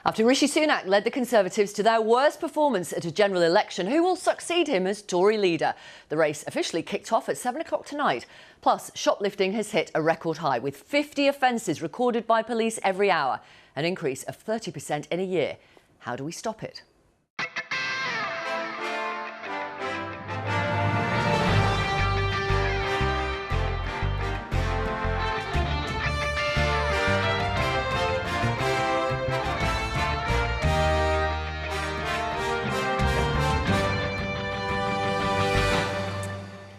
After Rishi Sunak led the Conservatives to their worst performance at a general election, who will succeed him as Tory leader? The race officially kicked off at 7 o'clock tonight. Plus, shoplifting has hit a record high, with 50 offences recorded by police every hour, an increase of 30% in a year. How do we stop it?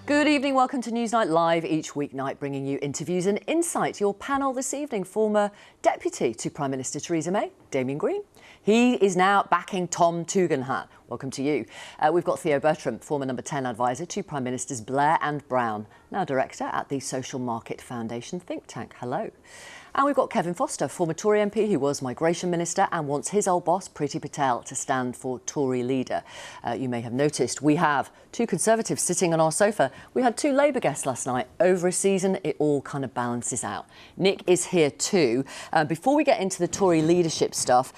Good evening, welcome to Newsnight Live, each weeknight bringing you interviews and insight. Your panel this evening, former Deputy to Prime Minister Theresa May, Damien Green. He is now backing Tom Tugendhat. Welcome to you. We've got Theo Bertram, former number 10 advisor to Prime Ministers Blair and Brown, now director at the Social Market Foundation think tank. Hello. And we've got Kevin Foster, former Tory MP who was Migration Minister and wants his old boss, Priti Patel, to stand for Tory leader. You may have noticed we have two Conservatives sitting on our sofa. We had two Labour guests last night. Over a season, it all kind of balances out. Nick is here too. Before we get into the Tory leadership stuff,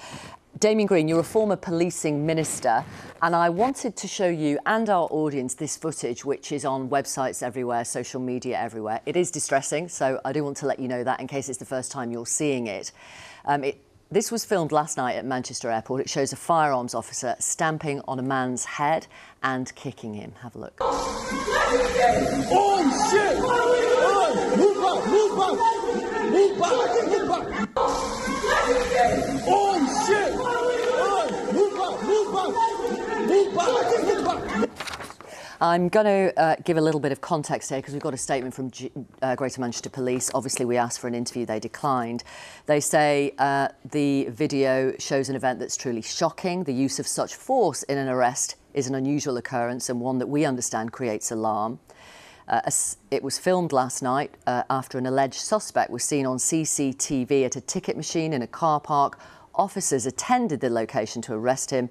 Damien Green, you're a former policing minister, and I wanted to show you and our audience this footage, which is on websites everywhere, social media everywhere. It is distressing, so I do want to let you know that in case it's the first time you're seeing it. This was filmed last night at Manchester Airport. It shows a firearms officer stamping on a man's head and kicking him. Have a look. Oh, shit! Move back! Move back! Move back! Move back! Oh, shit! Move back! Move back! Move back! Move back! I'm going to give a little bit of context here because we've got a statement from Greater Manchester Police. Obviously, we asked for an interview. They declined. They say the video shows an event that's truly shocking. The use of such force in an arrest is an unusual occurrence and one that we understand creates alarm. It was filmed last night after an alleged suspect was seen on CCTV at a ticket machine in a car park. Officers attended the location to arrest him.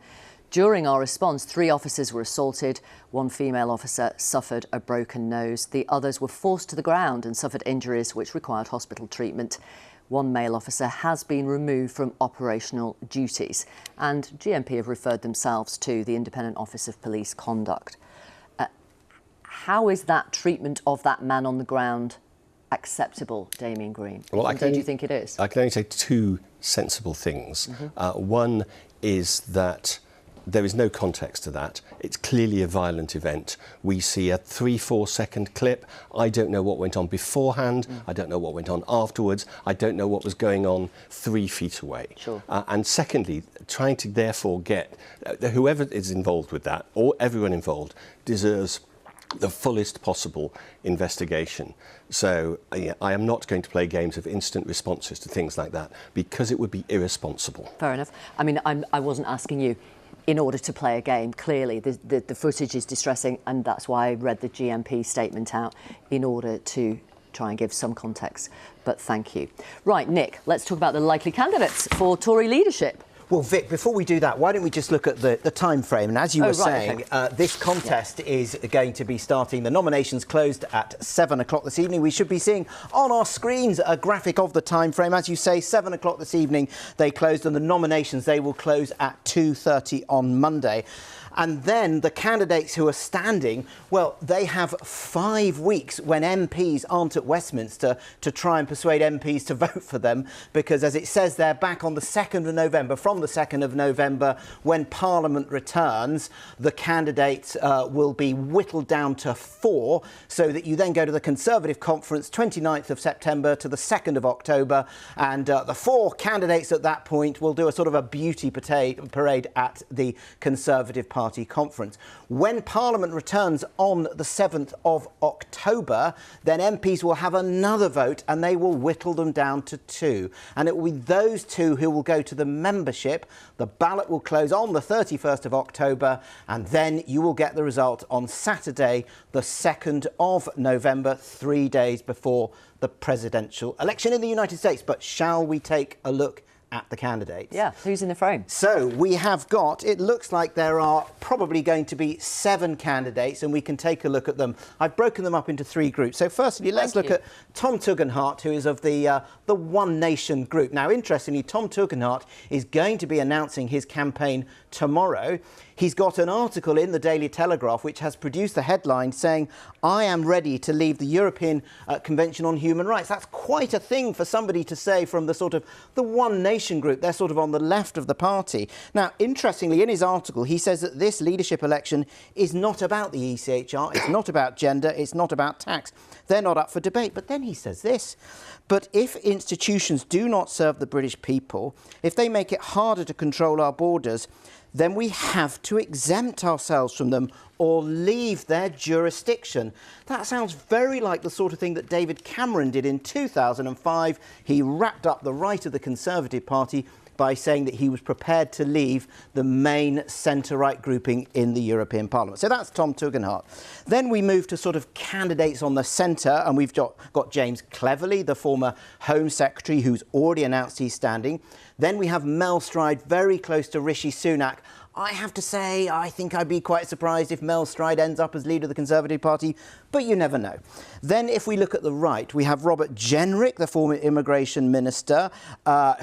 During our response, 3 officers were assaulted. 1 female officer suffered a broken nose. The others were forced to the ground and suffered injuries which required hospital treatment. 1 male officer has been removed from operational duties. And GMP have referred themselves to the Independent Office of Police Conduct. How is that treatment of that man on the ground acceptable, Damien Green? Well, do you think it is? I can only say 2 sensible things. One is that there is no context to that. It's clearly a violent event. We see a 3-4 second clip. I don't know what went on beforehand. I don't know what went on afterwards. I don't know what was going on 3 feet away. Sure. And secondly, trying to therefore get whoever is involved with that, or everyone involved, deserves the fullest possible investigation. So I am not going to play games of instant responses to things like that because it would be irresponsible. Fair enough. I mean, I wasn't asking you in order to play a game. Clearly, the footage is distressing, and that's why I read the GMP statement out in order to try and give some context. But thank you. Right, Nick, let's talk about the likely candidates for Tory leadership. Well, Vic, before we do that, why don't we just look at the time frame? And as you were saying, this contest is going to be starting. The nominations closed at 7 o'clock this evening. We should be seeing on our screens a graphic of the time frame. As you say, 7 o'clock this evening they closed, and the nominations, they will close at 2:30 on Monday. And then the candidates who are standing, well, they have 5 weeks when MPs aren't at Westminster to try and persuade MPs to vote for them, because as it says there, back on the 2nd of November, from the 2nd of November, when Parliament returns, the candidates will be whittled down to 4, so that you then go to the Conservative Conference, 29th of September to the 2nd of October, and the 4 candidates at that point will do a sort of a beauty parade at the Conservative Party conference. When Parliament returns on the 7th of October, then MPs will have another vote and they will whittle them down to 2. And it will be those 2 who will go to the membership. The ballot will close on the 31st of October, and then you will get the result on Saturday, the 2nd of November, 3 days before the presidential election in the United States. But shall we take a look at the candidates. Yeah, who's in the frame? So we have got, it looks like there are probably going to be 7 candidates, and we can take a look at them. I've broken them up into 3 groups. So firstly, let's look at Tom Tugendhat, who is of the One Nation group. Now, interestingly, Tom Tugendhat is going to be announcing his campaign tomorrow. He's got an article in the Daily Telegraph which has produced the headline saying, "I am ready to leave the European Convention on Human Rights." That's quite a thing for somebody to say from the sort of the One Nation group. They're sort of on the left of the party. Now, interestingly, in his article, he says that this leadership election is not about the ECHR, it's not about gender, it's not about tax. They're not up for debate. But then he says this: "But if institutions do not serve the British people, if they make it harder to control our borders, then we have to exempt ourselves from them or leave their jurisdiction." That sounds very like the sort of thing that David Cameron did in 2005. He wrapped up the right of the Conservative Party by saying that he was prepared to leave the main centre-right grouping in the European Parliament. So that's Tom Tugendhat. Then we move to sort of candidates on the centre, and we've got James Cleverly, the former Home Secretary, who's already announced he's standing. Then we have Mel Stride, very close to Rishi Sunak. I have to say, I think I'd be quite surprised if Mel Stride ends up as leader of the Conservative Party, but you never know. Then if we look at the right, we have Robert Jenrick, the former Immigration Minister,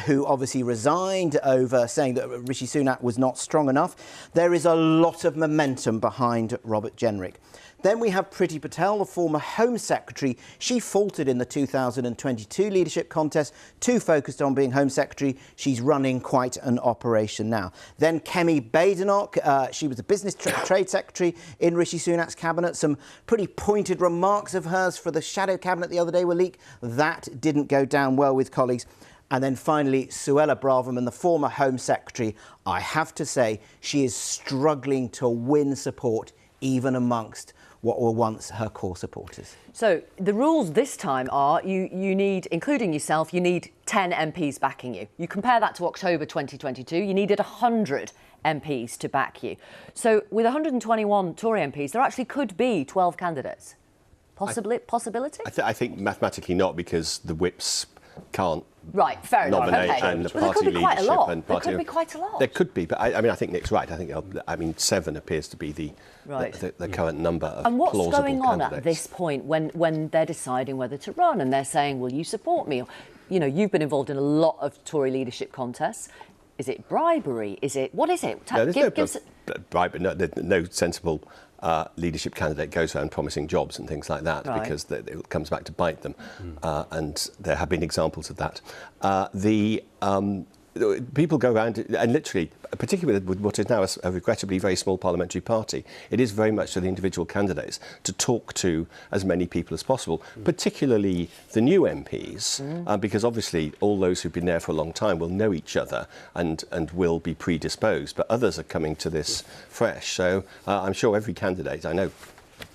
who obviously resigned over saying that Rishi Sunak was not strong enough. There is a lot of momentum behind Robert Jenrick. Then we have Priti Patel, the former Home Secretary. She faltered in the 2022 leadership contest, too focused on being Home Secretary. She's running quite an operation now. Then Kemi Badenoch, she was the Business Trade Secretary in Rishi Sunak's cabinet. Some pretty pointed remarks of hers for the shadow cabinet the other day were leaked. That didn't go down well with colleagues. And then finally, Suella Braverman, the former Home Secretary. I have to say, she is struggling to win support even amongst what were once her core supporters. So the rules this time are you need, including yourself, you need 10 MPs backing you. You compare that to October 2022, you needed 100 MPs to back you. So with 121 Tory MPs, there actually could be 12 candidates. Possibility? I think mathematically not, because the whips can't fair enough. nominate Okay. and the Well, party leadership and party. There could be quite a lot. There could be, but I mean, I think Nick's right. I think 7 appears to be the current number of And what's plausible going on candidates. at this point when they're deciding whether to run and they're saying, will you support me? You know, you've been involved in a lot of Tory leadership contests. Is it bribery? What is it? No, there's no bribery. No sensible leadership candidate goes around promising jobs and things like that, because it comes back to bite them. And there have been examples of that. People go around and literally, particularly with what is now a regrettably very small parliamentary party, it is very much to the individual candidates to talk to as many people as possible, particularly the new MPs, because obviously all those who've been there for a long time will know each other and will be predisposed, but others are coming to this fresh. So I'm sure every candidate, I know,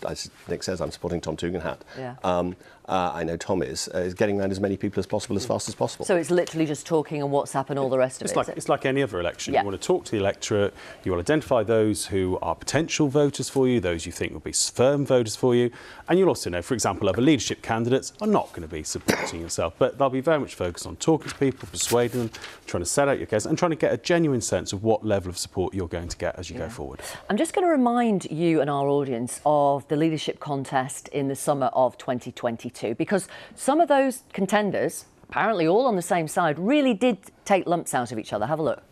as Nick says, I'm supporting Tom Tugendhat. Yeah. I know Tom is getting around as many people as possible, as fast as possible. So it's literally just talking and WhatsApp and all the rest of it. It's like any other election. Yeah. You want to talk to the electorate, you will identify those who are potential voters for you, those you think will be firm voters for you, and you'll also know, for example, other leadership candidates are not going to be supporting yourself, but they'll be very much focused on talking to people, persuading them, trying to set out your case and trying to get a genuine sense of what level of support you're going to get as you go forward. I'm just going to remind you and our audience of the leadership contest in the summer of 2022, because some of those contenders, apparently all on the same side, really did take lumps out of each other. Have a look.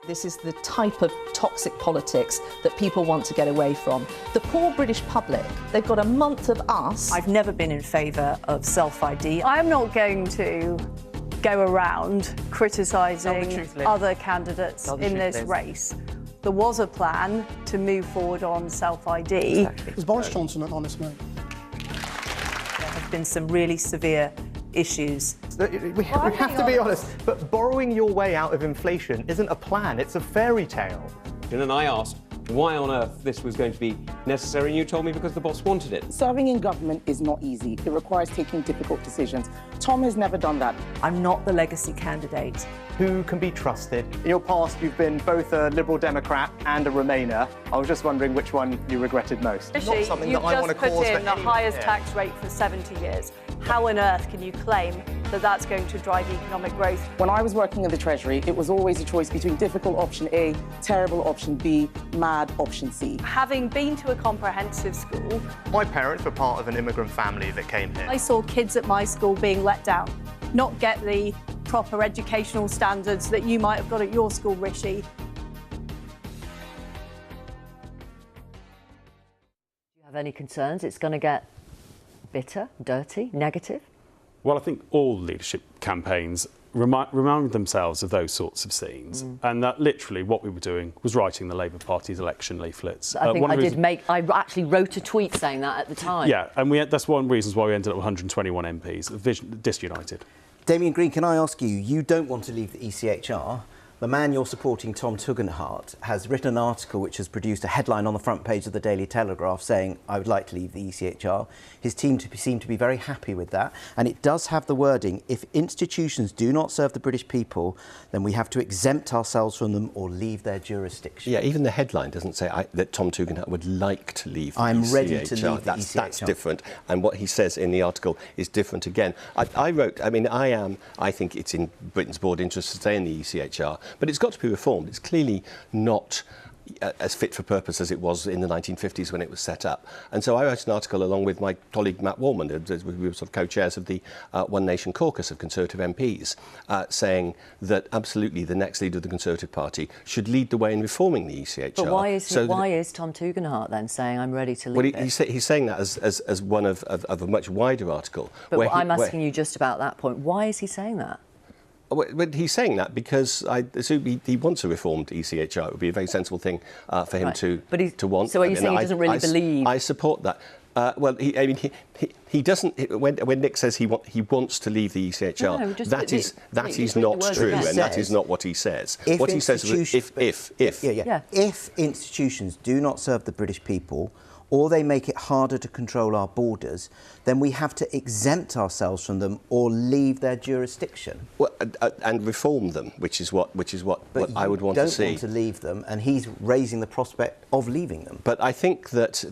This is the type of toxic politics that people want to get away from. The poor British public, they've got a month of us. I've never been in favour of self-ID. I'm not going to go around criticising other candidates in this race. There was a plan to move forward on self-ID. Exactly. Is Boris Johnson an honest man? There have been some really severe issues. We have to be honest, but borrowing your way out of inflation isn't a plan, it's a fairy tale. And then I asked why on earth this was going to be necessary, and you told me because the boss wanted it. Serving in government is not easy. It requires taking difficult decisions. Tom has never done that. I'm not the legacy candidate. Who can be trusted? In your past, you've been both a Liberal Democrat and a Remainer. I was just wondering which one you regretted most. You've just put in the highest tax rate for 70 years. How on earth can you claim that that's going to drive economic growth? When I was working in the Treasury, it was always a choice between difficult option A, terrible option B, mad option C. Having been to a comprehensive school, My parents were part of an immigrant family that came here. I saw kids at my school being let down, not get the proper educational standards that you might have got at your school, Rishi. Do you have any concerns it's going to get bitter, dirty, negative? Well, I think all leadership campaigns remind themselves of those sorts of scenes, and that literally what we were doing was writing the Labour Party's election leaflets. I think I actually wrote a tweet saying that at the time. Yeah, and that's one of the reasons why we ended up with 121 MPs, disunited. Damien Green, can I ask you, you don't want to leave the ECHR. The man you're supporting, Tom Tugendhat, has written an article which has produced a headline on the front page of the Daily Telegraph saying, I would like to leave the ECHR. His team seem to be very happy with that. And it does have the wording, if institutions do not serve the British people, then we have to exempt ourselves from them or leave their jurisdiction. Yeah, even the headline doesn't say that Tom Tugendhat would like to leave the I'm ECHR. ready to leave the ECHR. That's different. And what he says in the article is different again. I think it's in Britain's broad interest to stay in the ECHR. But it's got to be reformed. It's clearly not as fit for purpose as it was in the 1950s when it was set up. And so I wrote an article along with my colleague Matt Wallman, we were sort of co-chairs of the One Nation caucus of Conservative MPs, saying that absolutely the next leader of the Conservative Party should lead the way in reforming the ECHR. But why is Tom Tugendhat then saying, I'm ready to leave Well, he's saying that as one of a much wider article. But I'm asking you just about that point. Why is he saying that? Well, he's saying that because I assume he wants a reformed ECHR. It would be a very sensible thing for him to want. So are you saying he doesn't really believe? I support that. Well, he doesn't. When Nick says he wants to leave the ECHR, that is not true, and that is not what he says. What he says is if institutions do not serve the British people, or they make it harder to control our borders, then we have to exempt ourselves from them or leave their jurisdiction. Well, and reform them, which is what I would want to see. You don't want to leave them, and he's raising the prospect of leaving them. But I think that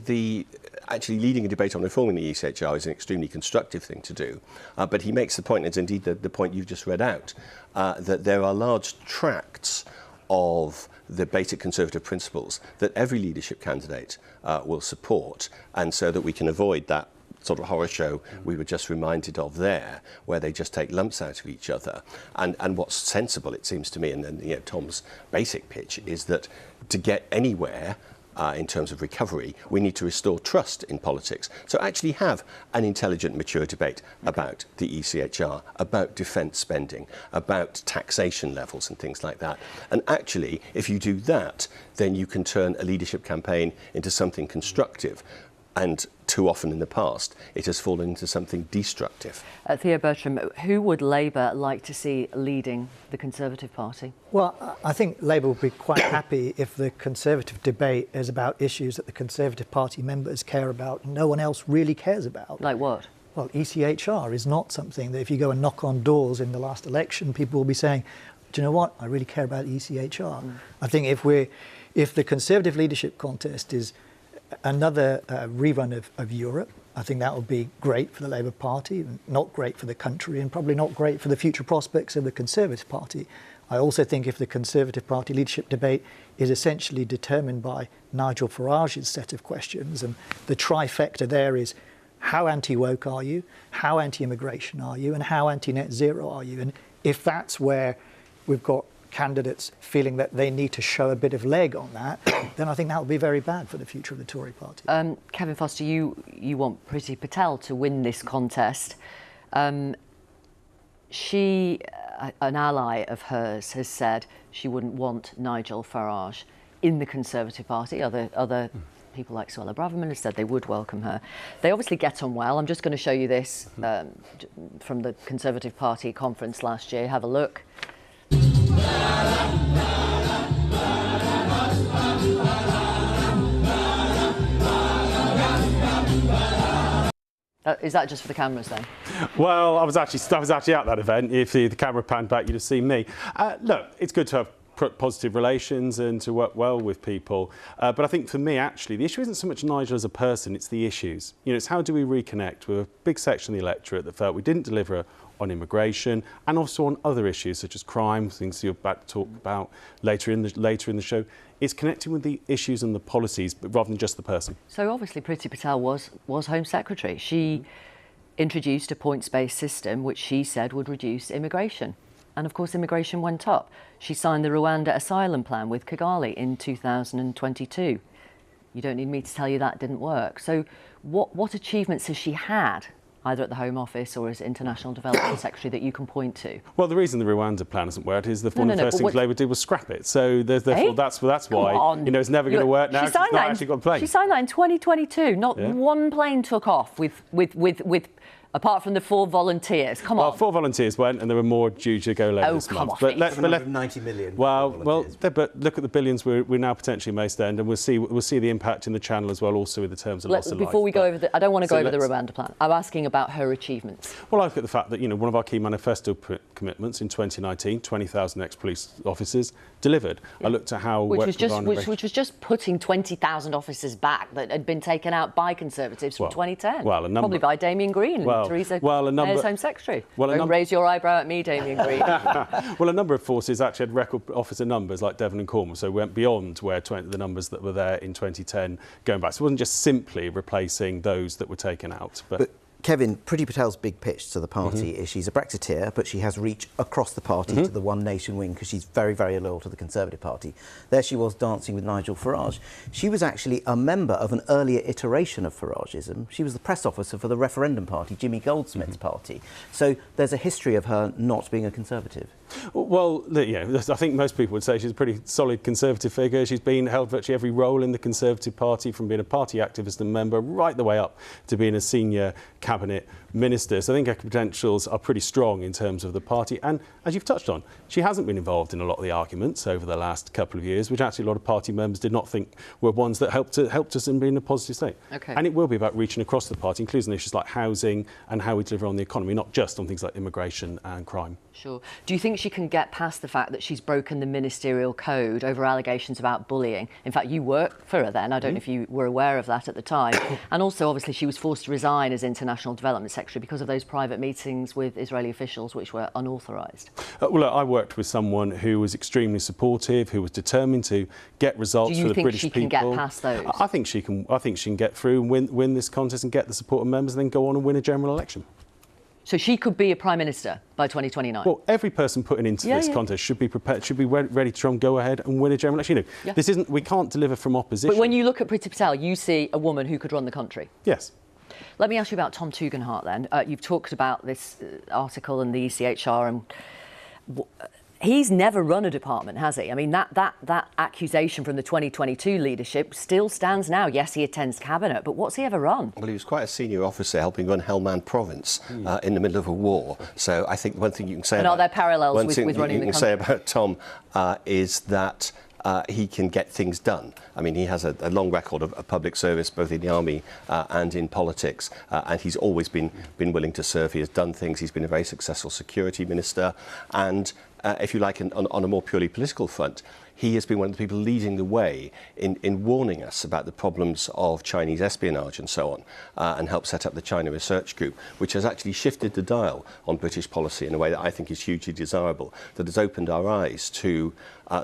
actually leading a debate on reforming the ECHR is an extremely constructive thing to do. But he makes the point, and it's indeed the point you've just read out, that there are large tracts of the basic Conservative principles that every leadership candidate will support, and so that we can avoid that sort of horror show we were just reminded of there, where they just take lumps out of each other. And what's sensible, it seems to me, and Tom's basic pitch is that to get anywhere in terms of recovery, we need to restore trust in politics. So actually have an intelligent, mature debate about the ECHR, about defence spending, about taxation levels and things like that. And actually, if you do that, then you can turn a leadership campaign into something constructive. And too often in the past, it has fallen into something destructive. Theo Bertram, who would Labour like to see leading the Conservative Party? Well, I think Labour would be quite happy if the Conservative debate is about issues that the Conservative Party members care about and no one else really cares about. Like what? Well, ECHR is not something that if you go and knock on doors in the last election, people will be saying, do you know what, I really care about ECHR. I think if the Conservative leadership contest is another rerun of Europe, I think that would be great for the Labour Party, not great for the country, and probably not great for the future prospects of the Conservative Party. I also think if the Conservative Party leadership debate is essentially determined by Nigel Farage's set of questions, and the trifecta there is how anti-woke are you, how anti-immigration are you, and how anti-net zero are you? And if that's where we've got candidates feeling that they need to show a bit of leg on that, then I think that would be very bad for the future of the Tory party. Kevin Foster, you want Priti Patel to win this contest. She, an ally of hers, has said she wouldn't want Nigel Farage in the Conservative Party. Other people like Suella Braverman have said they would welcome her. They obviously get on well. I'm just going to show you this from the Conservative Party conference last year. Have a look. Is that just for the cameras then? Well, I was actually at that event. If the camera panned back, you'd have seen me. Look, it's good to have positive relations and to work well with people. But I think for me, actually, the issue isn't so much Nigel as a person, it's the issues. You know, it's how do we reconnect with a big section of the electorate that felt we didn't deliver on immigration and also on other issues such as crime, things you're about to talk about later in the show. It's connecting with the issues and the policies, but rather than just the person. So obviously Priti Patel was Home Secretary. She introduced a points-based system which she said would reduce immigration. And of course immigration went up. She signed the Rwanda asylum plan with Kigali in 2022. You don't need me to tell you that didn't work. So what achievements has she had, either at the Home Office or as International Development Secretary, that you can point to? Well, the reason the Rwanda plan hasn't worked is one of the first things Labour did was scrap it. So therefore, that's why you know it's never going to work now. She's not actually got a plane. She signed that in 2022. Not one plane took off with apart from the 4 volunteers. Come on. Well, 4 volunteers went, and there were more due to go later this month. But 90 million. But look at the billions we're now potentially may spend, and we'll see the impact in the Channel as well, also with the terms of loss of life. Before we go over I don't want to go over the Rwanda plan. I'm asking about her achievements. Well, I look at the fact that one of our key manifesto commitments in 2019, 20,000 ex-police officers delivered. I looked at how which was just putting 20,000 officers back that had been taken out by Conservatives from 2010. Probably by Damien Green. Theresa May's Home Secretary. Don't raise your eyebrow at me, Damien Green. Well, a number of forces actually had record officer numbers like Devon and Cornwall, so went beyond where the numbers that were there in 2010 going back. So it wasn't just simply replacing those that were taken out. But Kevin, Priti Patel's big pitch to the party is she's a Brexiteer, but she has reach across the party to the One Nation wing because she's very, very loyal to the Conservative Party. There she was dancing with Nigel Farage. She was actually a member of an earlier iteration of Farageism. She was the press officer for the referendum party, Jimmy Goldsmith's party. So there's a history of her not being a Conservative. Well, I think most people would say she's a pretty solid Conservative figure. She's held virtually every role in the Conservative Party, from being a party activist and member right the way up to being a senior cabinet minister. So I think her credentials are pretty strong in terms of the party. And as you've touched on, she hasn't been involved in a lot of the arguments over the last couple of years, which actually a lot of party members did not think were ones that helped us in being a positive state. Okay. And it will be about reaching across the party, including issues like housing and how we deliver on the economy, not just on things like immigration and crime. Sure. Do you think she can get past the fact that she's broken the ministerial code over allegations about bullying? In fact, you worked for her then. I don't know if you were aware of that at the time. And also, obviously, she was forced to resign as International Development Secretary because of those private meetings with Israeli officials which were unauthorised. Well, look, I worked with someone who was extremely supportive, who was determined to get results for the British people. Do you think she can get past those? I think she can get through and win this contest and get the support of members and then go on and win a general election. So she could be a Prime Minister by 2029? Well, every person putting into this contest should be prepared, should be ready to try and go ahead and win a general election. This isn't, we can't deliver from opposition. But when you look at Priti Patel, you see a woman who could run the country? Yes. Let me ask you about Tom Tugendhat then. You've talked about this article and the ECHR, and he's never run a department, has he? I mean, that accusation from the 2022 leadership still stands now. Yes, he attends cabinet, but what's he ever run? Well, he was quite a senior officer helping run Helmand Province in the middle of a war. So I think one thing you can say are there parallels with running the country? One thing you can say about Tom is that he can get things done. I mean, he has a long record of public service, both in the army and in politics, and he's always been willing to serve. He has done things. He's been a very successful security minister, and if you like, on a more purely political front, he has been one of the people leading the way in warning us about the problems of Chinese espionage and so on, and helped set up the China Research Group, which has actually shifted the dial on British policy in a way that I think is hugely desirable, that has opened our eyes to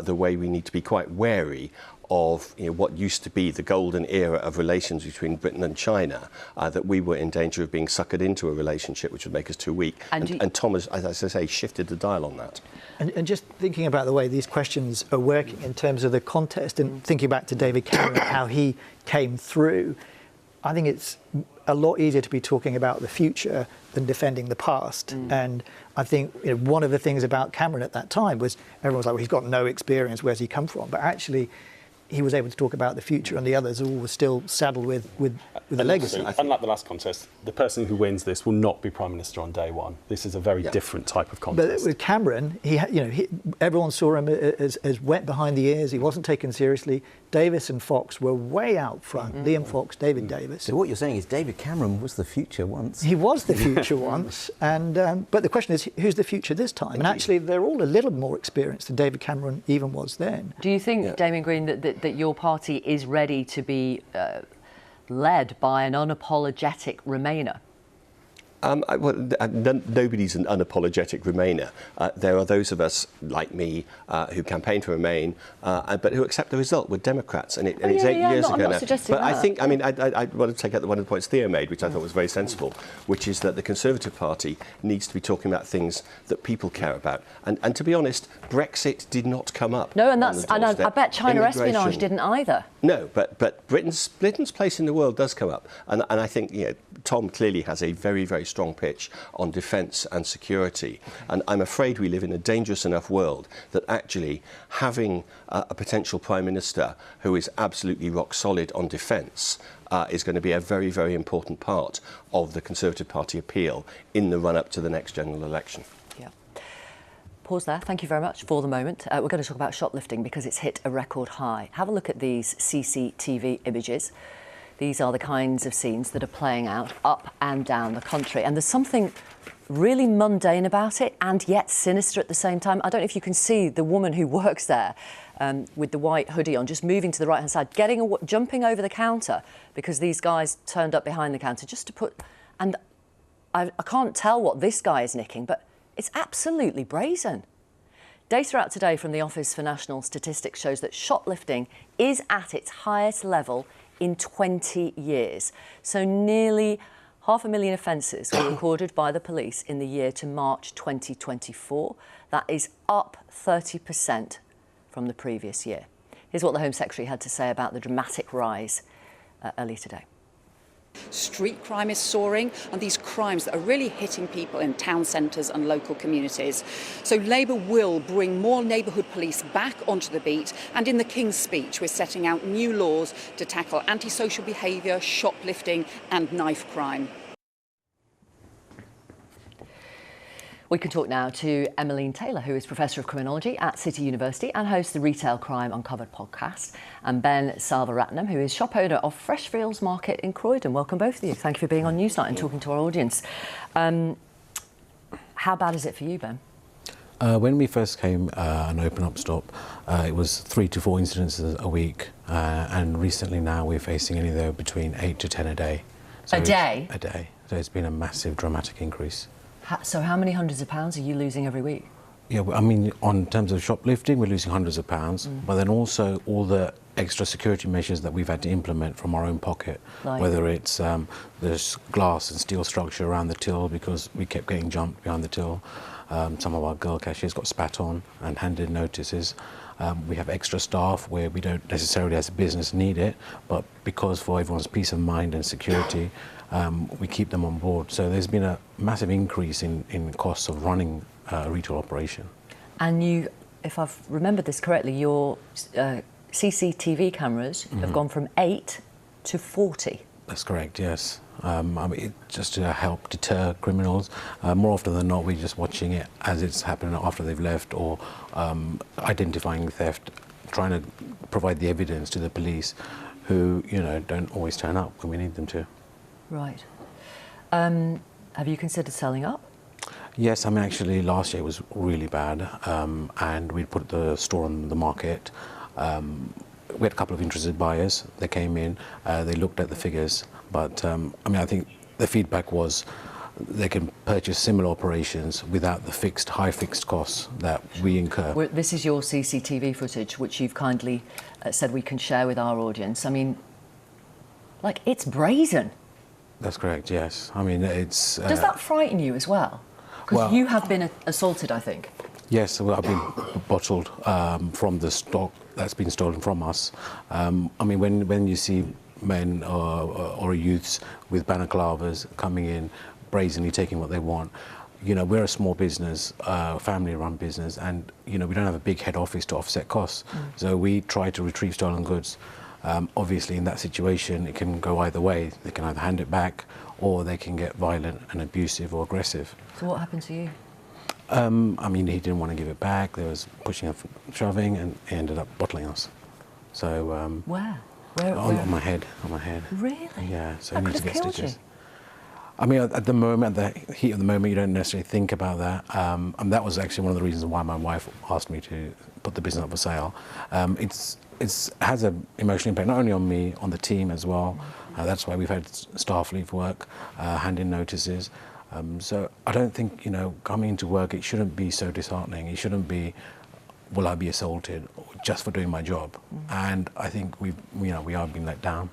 the way we need to be quite wary of what used to be the golden era of relations between Britain and China, that we were in danger of being suckered into a relationship which would make us too weak. And Tom has, as I say, shifted the dial on that. And just thinking about the way these questions are working in terms of the contest, and thinking back to David Cameron, how he came through, I think it's a lot easier to be talking about the future than defending the past. And I think one of the things about Cameron at that time was everyone was like, well, he's got no experience, where's he come from? But actually, he was able to talk about the future, and the others all were still saddled with the legacy. Unlike the last contest, the person who wins this will not be Prime Minister on day one. This is a very different type of contest. But with Cameron, everyone saw him as wet behind the ears. He wasn't taken seriously. Davis and Fox were way out front. Liam Fox, David Davis. So what you're saying is David Cameron was the future once. He was the future once, and but the question is, who's the future this time? And actually, they're all a little more experienced than David Cameron even was then. Do you think, Damien Green, that your party is ready to be led by an unapologetic Remainer? Nobody's an unapologetic Remainer. There are those of us, like me, who campaign to Remain, but who accept the result with Democrats. And, it's 8 years ago now. I'm not suggesting but that. I think, I want to take out one of the points Theo made, which I thought was very sensible, which is that the Conservative Party needs to be talking about things that people care about. And to be honest, Brexit did not come up. No, and I bet China espionage didn't either. No, but Britain's place in the world does come up. And I think, Tom clearly has a very, very strong pitch on defence and security. And I'm afraid we live in a dangerous enough world that actually having a potential Prime Minister who is absolutely rock solid on defence is going to be a very, very important part of the Conservative Party appeal in the run-up to the next general election. Yeah. Pause there. Thank you very much for the moment. We're going to talk about shoplifting because it's hit a record high. Have a look at these CCTV images. These are the kinds of scenes that are playing out up and down the country. And there's something really mundane about it and yet sinister at the same time. I don't know if you can see the woman who works there with the white hoodie on, just moving to the right-hand side, jumping over the counter because these guys turned up behind the counter just to put... And I can't tell what this guy is nicking, but it's absolutely brazen. Data out today from the Office for National Statistics shows that shoplifting is at its highest level in 20 years. So nearly 500,000 offences were recorded by the police in the year to March 2024. That is up 30% from the previous year. Here's what the Home Secretary had to say about the dramatic rise earlier today. Street crime is soaring, and these crimes that are really hitting people in town centres and local communities. So Labour will bring more neighbourhood police back onto the beat, and in the King's Speech we're setting out new laws to tackle antisocial behaviour, shoplifting and knife crime. We can talk now to Emmeline Taylor, who is Professor of Criminology at City University and hosts the Retail Crime Uncovered podcast, and Ben Salvaratnam, who is shop owner of Freshfields Market in Croydon. Welcome both of you. Thank you for being on Newsnight and talking to our audience. How bad is it for you, Ben? When we first came and opened up Stop, it was 3 to 4 incidences a week, and recently now we're facing anywhere between 8 to 10 a day. So a day? A day. So it's been a massive, dramatic increase. So how many hundreds of pounds are you losing every week? Yeah, I mean, in terms of shoplifting, we're losing hundreds of pounds, but then also all the extra security measures that we've had to implement from our own pocket, whether it's there's glass and steel structure around the till because we kept getting jumped behind the till. Some of our girl cashiers got spat on and handed notices. We have extra staff where we don't necessarily as a business need it, but because for everyone's peace of mind and security, we keep them on board. So there's been a massive increase in costs of running a retail operation. And you, if I've remembered this correctly, your CCTV cameras have gone from 8 to 40. That's correct, yes. I mean, just to help deter criminals. More often than not, we're just watching it as it's happening after they've left, or identifying theft, trying to provide the evidence to the police, who, don't always turn up when we need them to. Right. Have you considered selling up? Yes, I mean, actually, last year was really bad, and we put the store on the market. We had a couple of interested buyers. They came in, they looked at the figures, but I mean, I think the feedback was they can purchase similar operations without the high fixed costs that we incur. Well, this is your CCTV footage, which you've kindly said we can share with our audience. I mean, it's brazen. That's correct, yes. I mean, it's... Does that frighten you as well? Because you have been assaulted, I think. Yes, well, I've been bottled from the stock that's been stolen from us. I mean, when you see men or youths with balaclavas coming in, brazenly taking what they want, you know, we're a small business, family-run business, and, you know, we don't have a big head office to offset costs. So we try to retrieve stolen goods. Obviously, in that situation, it can go either way. They can either hand it back, or they can get violent and abusive or aggressive. So what happened to you? I mean, he didn't want to give it back. There was pushing and shoving, and he ended up bottling us. So where? On my head. On my head. Really? Yeah. So That I need could to have get killed stitches. you. I mean, at the moment, the heat of the moment, you don't necessarily think about that. And that was actually one of the reasons why my wife asked me to put the business up for sale. It has an emotional impact, not only on me, on the team as well. That's why we've had staff leave work, hand in notices. So I don't think, you know, coming into work, it shouldn't be so disheartening. It shouldn't be, will I be assaulted just for doing my job? And I think we are being let down.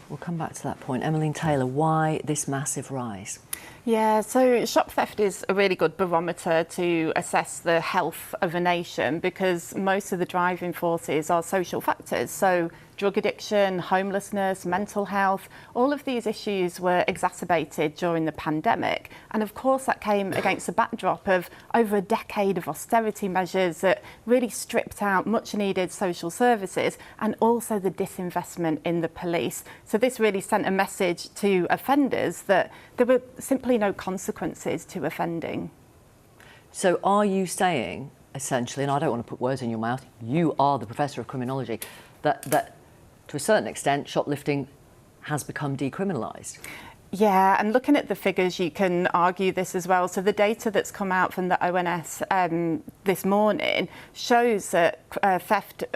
We'll come back to that point. Emmeline Taylor, why this massive rise? Yeah, so shop theft is a really good barometer to assess the health of a nation, because most of the driving forces are social factors. So drug addiction, homelessness, mental health, all of these issues were exacerbated during the pandemic. And of course, that came against a backdrop of over a decade of austerity measures that really stripped out much needed social services, and also the disinvestment in the police. So this really sent a message to offenders that there were simply no consequences to offending. So are you saying, essentially, and I don't want to put words in your mouth, you are the Professor of Criminology, that to a certain extent, shoplifting has become decriminalised? Yeah, and looking at the figures, you can argue this as well. So the data that's come out from the ONS this morning shows that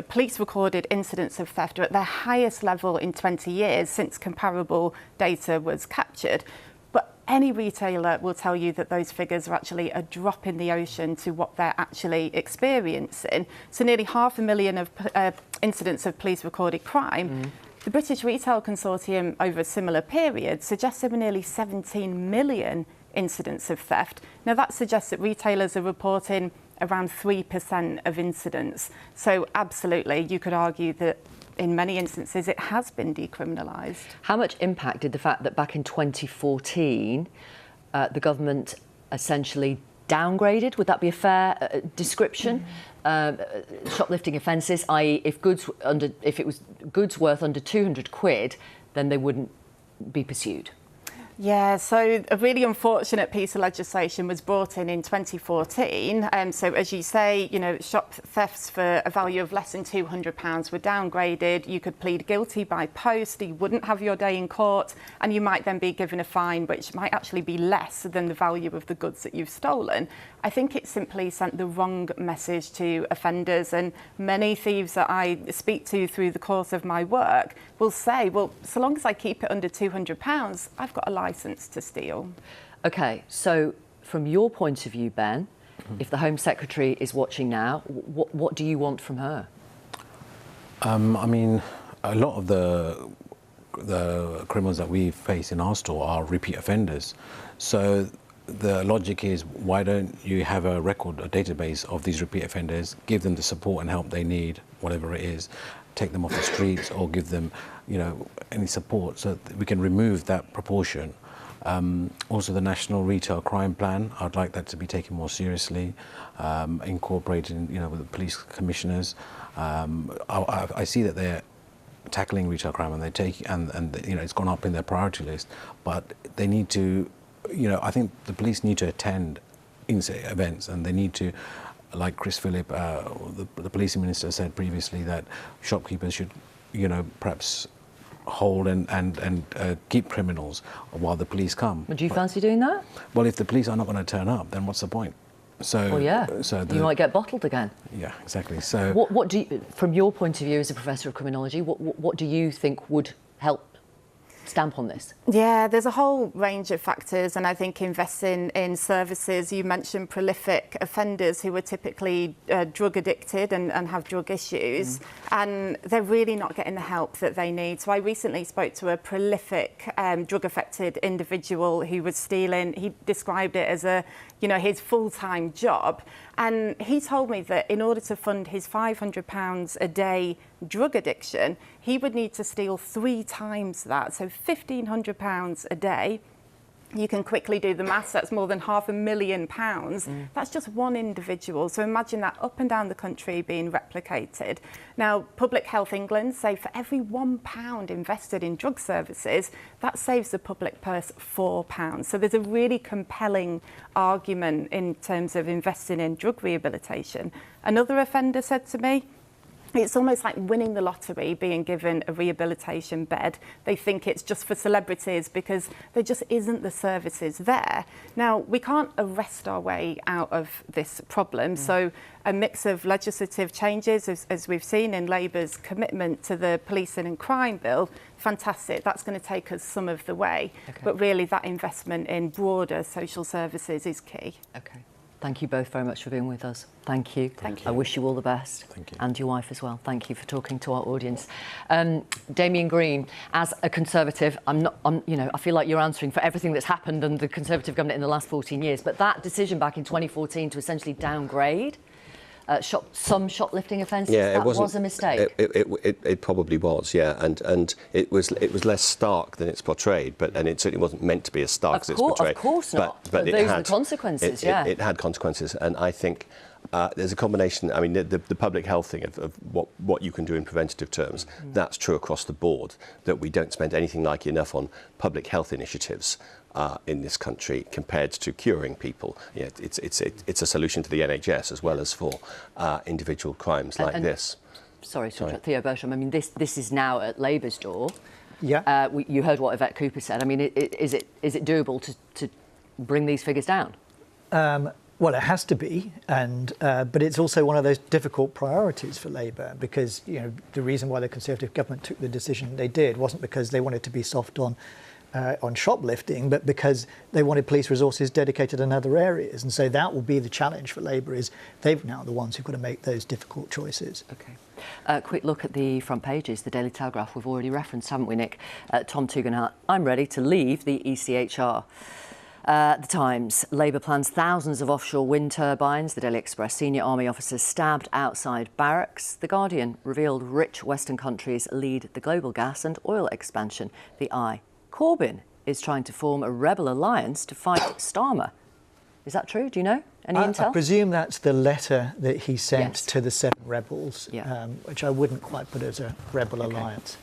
police recorded incidents of theft are at their highest level in 20 years since comparable data was captured. But any retailer will tell you that those figures are actually a drop in the ocean to what they're actually experiencing. So nearly 500,000 of incidents of police recorded crime. The British Retail Consortium over a similar period suggests there were nearly 17 million incidents of theft. Now that suggests that retailers are reporting around 3% of incidents. So absolutely, you could argue that in many instances it has been decriminalised. How much impact did the fact that back in 2014 the government essentially downgraded, would that be a fair description, shoplifting offences, i.e. if it was goods worth under 200 quid, then they wouldn't be pursued? Yeah, so a really unfortunate piece of legislation was brought in 2014. So as you say, you know, shop thefts for a value of less than £200 were downgraded. You could plead guilty by post, you wouldn't have your day in court, and you might then be given a fine which might actually be less than the value of the goods that you've stolen. I think it simply sent the wrong message to offenders, and many thieves that I speak to through the course of my work will say, well, so long as I keep it under £200, I've got a licence to steal. OK, so from your point of view, Ben, if the Home Secretary is watching now, what do you want from her? I mean, a lot of the criminals that we face in our store are repeat offenders. So the logic is, why don't you have a record, a database of these repeat offenders, give them the support and help they need, whatever it is, take them off the streets, or give them, you know, any support so that we can remove that proportion. Also, the National Retail Crime Plan, I'd like that to be taken more seriously, incorporated, you know, with the police commissioners. I see that they're tackling retail crime, and they take and you know, it's gone up in their priority list, but they need to, you know, I think the police need to attend events, and they need to, like Chris Phillip, the policing minister, said previously, that shopkeepers should, you know, perhaps hold and keep criminals while the police come. Would you fancy doing that? Well, if the police are not going to turn up, then what's the point? So, well, yeah, you might get bottled again. Yeah, exactly. So, what do you, from your point of view as a professor of criminology, what do you think would help stamp on this? Yeah, there's a whole range of factors, and I think investing in services, you mentioned prolific offenders who are typically drug addicted and have drug issues, and they're really not getting the help that they need. So I recently spoke to a prolific drug affected individual who was stealing. He described it as his full-time job. And he told me that in order to fund his £500 a day drug addiction, he would need to steal 3 times that, so £1,500 a day. you can quickly do the maths, that's more than £500,000. That's just one individual. So imagine that up and down the country being replicated. Now, Public Health England say for every £1 invested in drug services, that saves the public purse £4. So there's a really compelling argument in terms of investing in drug rehabilitation. Another offender said to me, it's almost like winning the lottery, being given a rehabilitation bed. They think it's just for celebrities because there just isn't the services there. Now, we can't arrest our way out of this problem. So a mix of legislative changes, as we've seen in Labour's commitment to the policing and crime bill, fantastic. That's going to take us some of the way. But really, that investment in broader social services is key. Okay. Thank you both very much for being with us. Thank you. Thank you. I wish you all the best. Thank you. And your wife as well. Thank you for talking to our audience. Damien Green, as a Conservative, I feel like you're answering for everything that's happened under the Conservative government in the last 14 years, but that decision back in 2014 to essentially downgrade some shoplifting offences, that was a mistake. It probably was, yeah, and it was less stark than it's portrayed, and it certainly wasn't meant to be as stark as it's portrayed. Of course not. But those are the consequences. It had consequences, and I think there's a combination. I mean, the public health thing of what you can do in preventative terms. That's true across the board. That we don't spend anything like enough on public health initiatives in this country compared to curing people. Yeah, it's a solution to the NHS as well as for individual crimes like this. Sorry, Theo Bertram. I mean, this is now at Labour's door. Yeah. You heard what Yvette Cooper said. I mean, is it doable to bring these figures down? Well, it has to be, but it's also one of those difficult priorities for Labour because the reason why the Conservative government took the decision they did wasn't because they wanted to be soft on shoplifting, but because they wanted police resources dedicated in other areas. And so that will be the challenge for Labour, is they've now the ones who've got to make those difficult choices. OK. Quick look at the front pages. The Daily Telegraph we've already referenced, haven't we, Nick? Tom Tugendhat, I'm ready to leave the ECHR. The Times, Labour plans thousands of offshore wind turbines. The Daily Express, senior army officers stabbed outside barracks. The Guardian revealed rich Western countries lead the global gas and oil expansion. The Eye, Corbyn is trying to form a rebel alliance to fight Starmer. Is that true? Do you know? Any intel? I presume that's the letter that he sent to the 7 rebels, which I wouldn't quite put as a rebel alliance.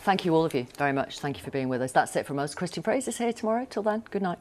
Thank you all of you very much. Thank you for being with us. That's it from us. Christian Fraser's here tomorrow. Till then, good night.